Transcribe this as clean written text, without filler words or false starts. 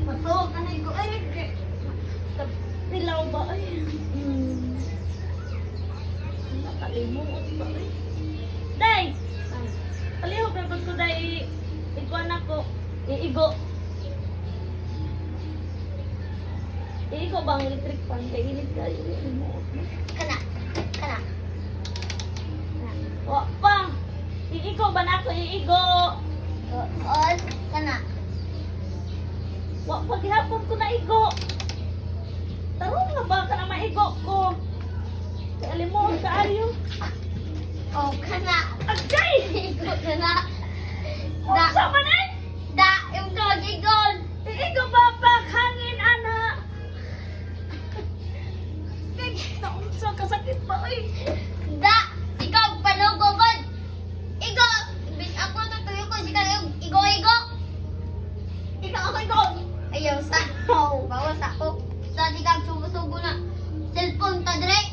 Matuog ka na ko. Ay, Pilaw ba? Ay. Nakalimuot ba? Ay. Day! Palihog na ko day. Ikuan ako. Iigo. Iigo ba ang electric fan? Kaya init ka. Kana. Kana. Wa pa! Iigo ba na ako? Iigo! On. Kana. Wa pa gihapon ko na igo. Tarong na ba ka na maigo ko? Kaya alimuot ka ayo. Oh, kana. Agay! Igo kana. Da! Sa man Da, yung dog igon. Iigo ba pa hangin ana? Kay naunsa kasakit ba oy? Da, ikaw panugugod. Igo. Bis ako tutuyo ko si kayo. Igo, igo. Ikaw ako igo. Ayaw sa. Oh, bawas ako. Sa di kag subo-subo na. Cellphone ta dire.